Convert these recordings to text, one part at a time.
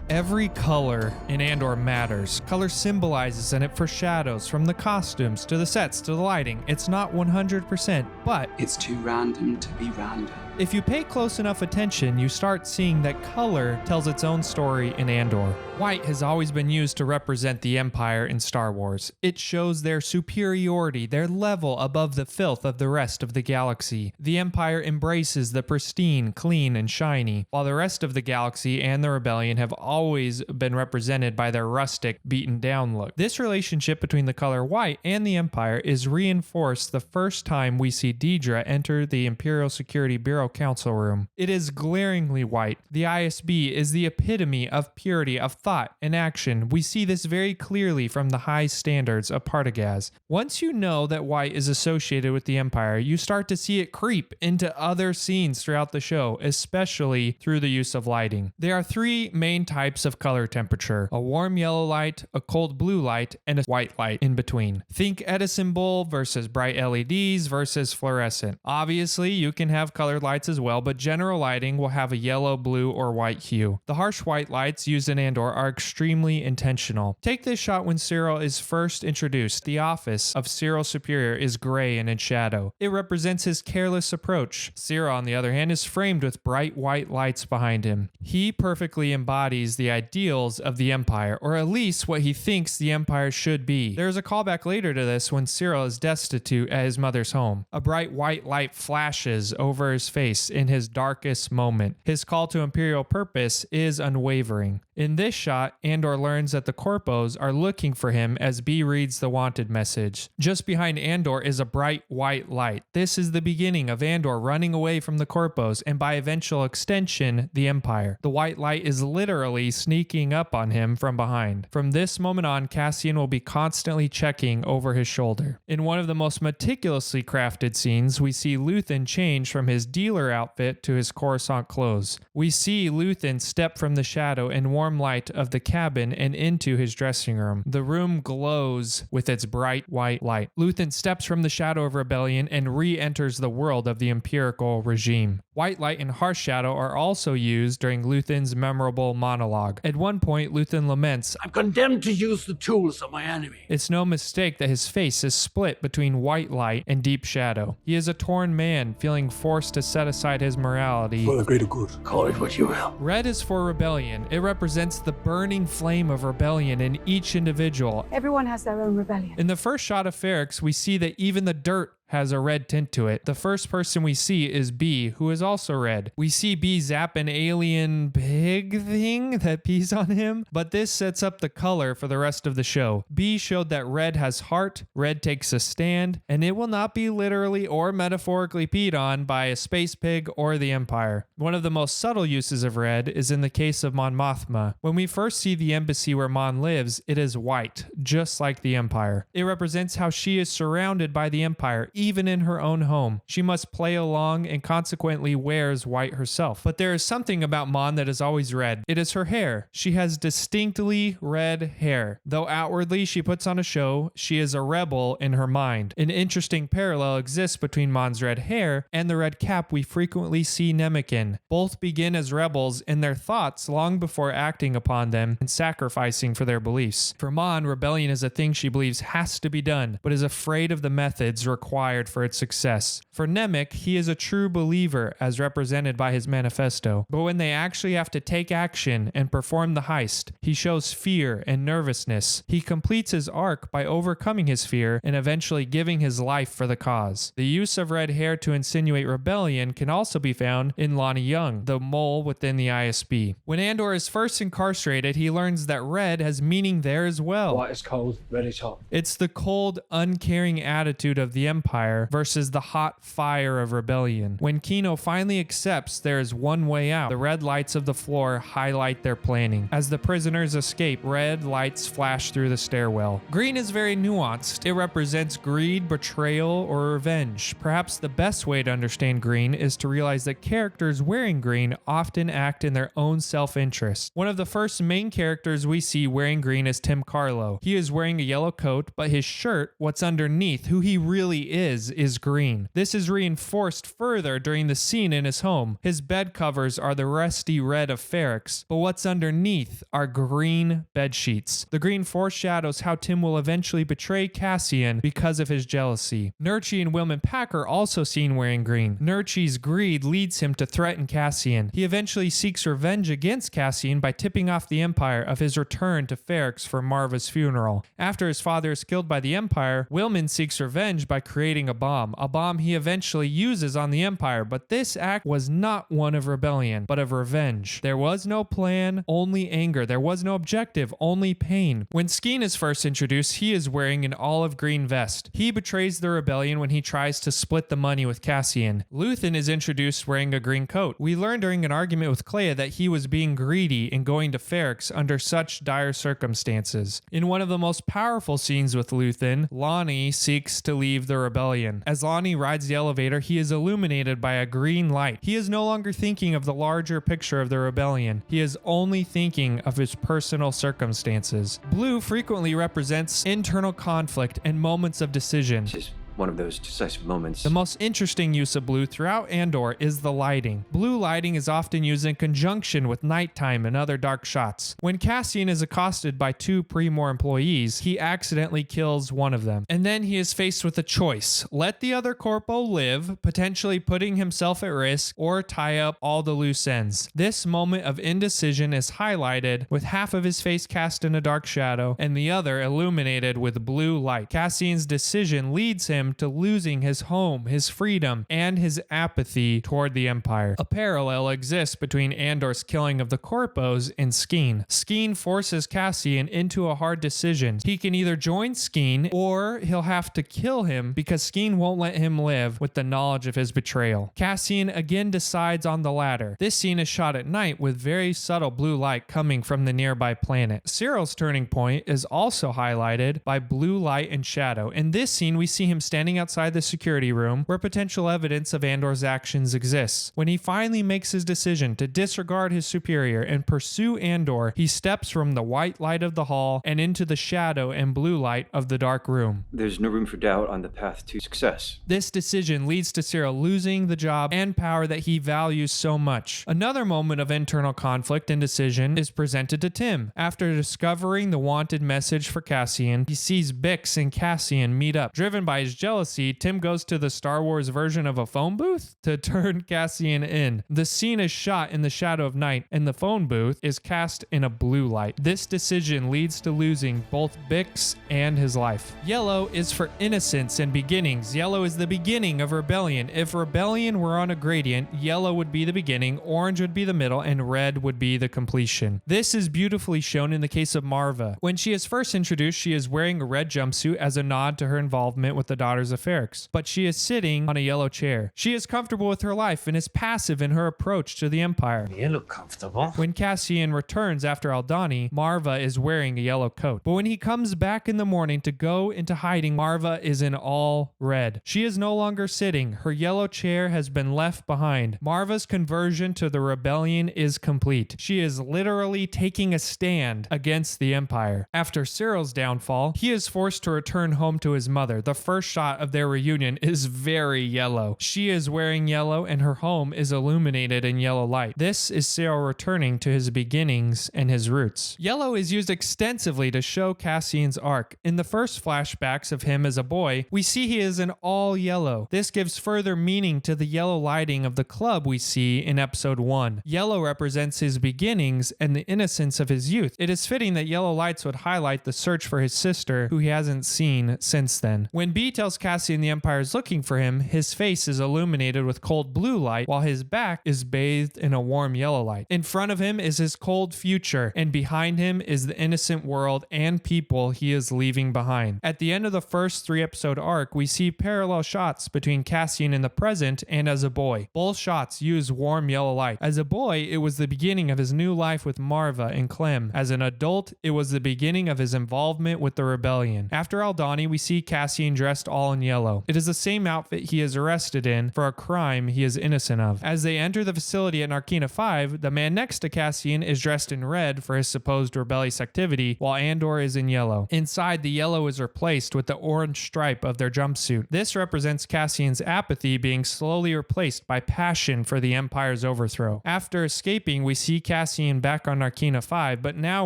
Every color in Andor matters. Color symbolizes and it foreshadows, from the costumes to the sets to the lighting. It's not 100%, but it's too random to be random. If you pay close enough attention, you start seeing that color tells its own story in Andor. White has always been used to represent the Empire in Star Wars. It shows their superiority, their level above the filth of the rest of the galaxy. The Empire embraces the pristine, clean, and shiny, while the rest of the galaxy and the Rebellion have always been represented by their rustic, beaten-down look. This relationship between the color white and the Empire is reinforced the first time we see Dedra enter the Imperial Security Bureau council room. It is glaringly white. The ISB is the epitome of purity of thought and action. We see this very clearly from the high standards of Partagaz. Once you know that white is associated with the Empire, you start to see it creep into other scenes throughout the show, especially through the use of lighting. There are three main types of color temperature: a warm yellow light, a cold blue light, and a white light in between. Think Edison bulb versus bright LEDs versus fluorescent. Obviously, you can have colored lights as well, but general lighting will have a yellow, blue, or white hue. The harsh white lights used in Andor are extremely intentional. Take this shot when Cyril is first introduced. The office of Cyril's superior is gray and in shadow. It represents his careless approach. Cyril, on the other hand, is framed with bright white lights behind him. He perfectly embodies the ideals of the Empire, or at least what he thinks the Empire should be. There is a callback later to this when Cyril is destitute at his mother's home. A bright white light flashes over his face in his darkest moment. His call to imperial purpose is unwavering. In this shot, Andor learns that the Corpos are looking for him as B reads the wanted message. Just behind Andor is a bright white light. This is the beginning of Andor running away from the Corpos and by eventual extension, the Empire. The white light is literally sneaking up on him from behind. From this moment on, Cassian will be constantly checking over his shoulder. In one of the most meticulously crafted scenes, we see Luthen change from his dealer outfit to his Coruscant clothes. We see Luthen step from the shadow and warm light of the cabin and into his dressing room. The room glows with its bright white light. Luthen steps from the shadow of rebellion and re-enters the world of the empirical regime. White light and harsh shadow are also used during Luthen's memorable monologue. At one point, Luthen laments, "I'm condemned to use the tools of my enemy." It's no mistake that his face is split between white light and deep shadow. He is a torn man, feeling forced to set aside his morality. For the greater good. Call it what you will. Red is for rebellion. It represents the burning flame of rebellion in each individual. Everyone has their own rebellion. In the first shot of Ferrix, we see that even the dirt has a red tint to it. The first person we see is B, who is also red. We see B zap an alien pig thing that pees on him, but this sets up the color for the rest of the show. B showed that red has heart, red takes a stand, and it will not be literally or metaphorically peed on by a space pig or the Empire. One of the most subtle uses of red is in the case of Mon Mothma. When we first see the embassy where Mon lives, it is white, just like the Empire. It represents how she is surrounded by the Empire, even in her own home. She must play along and consequently wears white herself. But there is something about Mon that is always red. It is her hair. She has distinctly red hair. Though outwardly she puts on a show, she is a rebel in her mind. An interesting parallel exists between Mon's red hair and the red cap we frequently see Nemik in. Both begin as rebels in their thoughts long before acting upon them and sacrificing for their beliefs. For Mon, rebellion is a thing she believes has to be done, but is afraid of the methods required for its success. For Nemik, he is a true believer as represented by his manifesto, but when they actually have to take action and perform the heist, he shows fear and nervousness. He completes his arc by overcoming his fear and eventually giving his life for the cause. The use of red hair to insinuate rebellion can also be found in Lonnie Young, the mole within the ISB. When Andor is first incarcerated, he learns that red has meaning there as well. White is cold, red is hot. It's the cold, uncaring attitude of the Empire versus the hot fire of rebellion. When Kino finally accepts there is one way out, the red lights of the floor highlight their planning. As the prisoners escape, red lights flash through the stairwell. Green is very nuanced. It represents greed, betrayal, or revenge. Perhaps the best way to understand green is to realize that characters wearing green often act in their own self-interest. One of the first main characters we see wearing green is Tim Carlo. He is wearing a yellow coat, but his shirt, what's underneath, who he really is green. This is reinforced further during the scene in his home. His bed covers are the rusty red of Ferrex, but what's underneath are green bed sheets. The green foreshadows how Tim will eventually betray Cassian because of his jealousy. Nurchi and Wilman Pack are also seen wearing green. Nurchi's greed leads him to threaten Cassian. He eventually seeks revenge against Cassian by tipping off the Empire of his return to Ferrex for Marva's funeral. After his father is killed by the Empire, Wilman seeks revenge by creating a bomb he eventually uses on the Empire, but this act was not one of rebellion, but of revenge. There was no plan, only anger. There was no objective, only pain. When Skeen is first introduced, he is wearing an olive green vest. He betrays the rebellion when he tries to split the money with Cassian. Luthen is introduced wearing a green coat. We learned during an argument with Clea that he was being greedy in going to Ferrex under such dire circumstances. In one of the most powerful scenes with Luthen, Lonnie seeks to leave the rebellion. As Lonnie rides the elevator, he is illuminated by a green light. He is no longer thinking of the larger picture of the rebellion. He is only thinking of his personal circumstances. Blue frequently represents internal conflict and moments of decision. Just one of those decisive moments. The most interesting use of blue throughout Andor is the lighting. Blue lighting is often used in conjunction with nighttime and other dark shots. When Cassian is accosted by two Primor employees, he accidentally kills one of them. And then he is faced with a choice. Let the other corpo live, potentially putting himself at risk, or tie up all the loose ends. This moment of indecision is highlighted with half of his face cast in a dark shadow and the other illuminated with blue light. Cassian's decision leads him to losing his home, his freedom, and his apathy toward the Empire. A parallel exists between Andor's killing of the Corpos and Skeen. Skeen forces Cassian into a hard decision. He can either join Skeen or he'll have to kill him because Skeen won't let him live with the knowledge of his betrayal. Cassian again decides on the latter. This scene is shot at night with very subtle blue light coming from the nearby planet. Cyril's turning point is also highlighted by blue light and shadow. In this scene, we see him standing outside the security room where potential evidence of Andor's actions exists. When he finally makes his decision to disregard his superior and pursue Andor, he steps from the white light of the hall and into the shadow and blue light of the dark room. There's no room for doubt on the path to success. This decision leads to Cyril losing the job and power that he values so much. Another moment of internal conflict and decision is presented to Tim. After discovering the wanted message for Cassian, he sees Bix and Cassian meet up. Driven by his jealousy, Tim goes to the Star Wars version of a phone booth to turn Cassian in. The scene is shot in the shadow of night, and the phone booth is cast in a blue light. This decision leads to losing both Bix and his life. Yellow is for innocence and beginnings. Yellow is the beginning of rebellion. If rebellion were on a gradient, yellow would be the beginning, orange would be the middle, and red would be the completion. This is beautifully shown in the case of Marva. When she is first introduced, she is wearing a red jumpsuit as a nod to her involvement with the Daughters of Ferrex, but she is sitting on a yellow chair. She is comfortable with her life and is passive in her approach to the Empire. You look comfortable. When Cassian returns after Aldhani, Marva is wearing a yellow coat. But when he comes back in the morning to go into hiding, Marva is in all red. She is no longer sitting. Her yellow chair has been left behind. Marva's conversion to the rebellion is complete. She is literally taking a stand against the Empire. After Cyril's downfall, he is forced to return home to his mother. The first shot of their reunion is very yellow. She is wearing yellow and her home is illuminated in yellow light. This is Cyril returning to his beginnings and his roots. Yellow is used extensively to show Cassian's arc. In the first flashbacks of him as a boy, we see he is in all yellow. This gives further meaning to the yellow lighting of the club we see in episode 1. Yellow represents his beginnings and the innocence of his youth. It is fitting that yellow lights would highlight the search for his sister, who he hasn't seen since then. When B tells Cassian the Empire is looking for him, his face is illuminated with cold blue light, while his back is bathed in a warm yellow light. In front of him is his cold future, and behind him is the innocent world and people he is leaving behind. At the end of the first 3-episode arc, we see parallel shots between Cassian in the present and as a boy. Both shots use warm yellow light. As a boy, it was the beginning of his new life with Marva and Clem. As an adult, it was the beginning of his involvement with the rebellion. After Aldhani, we see Cassian dressed all in yellow. It is the same outfit he is arrested in for a crime he is innocent of. As they enter the facility at Narkina 5, the man next to Cassian is dressed in red for his supposed rebellious activity, while Andor is in yellow. Inside, the yellow is replaced with the orange stripe of their jumpsuit. This represents Cassian's apathy being slowly replaced by passion for the Empire's overthrow. After escaping, we see Cassian back on Narkina 5, but now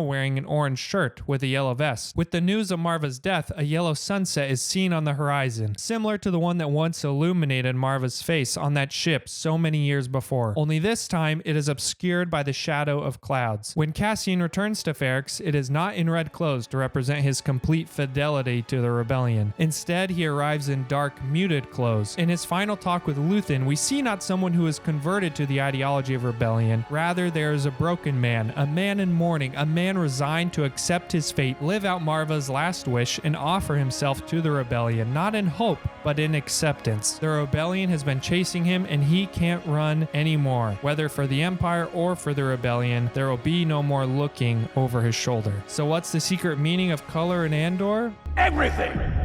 wearing an orange shirt with a yellow vest. With the news of Marva's death, a yellow sunset is seen on the horizon, similar to the one that once illuminated Marva's face on that ship so many years before. Only this time, it is obscured by the shadow of clouds. When Cassian returns to Ferrix, it is not in red clothes to represent his complete fidelity to the rebellion. Instead, he arrives in dark, muted clothes. In his final talk with Luthen, we see not someone who is converted to the ideology of rebellion. Rather, there is a broken man, a man in mourning, a man resigned to accept his fate, live out Marva's last wish, and offer himself to the rebellion, not in hope, but in acceptance. The rebellion has been chasing him, and he can't run anymore. Whether for the Empire or for the rebellion, there will be no more looking over his shoulder. So what's the secret meaning of color in Andor? Everything!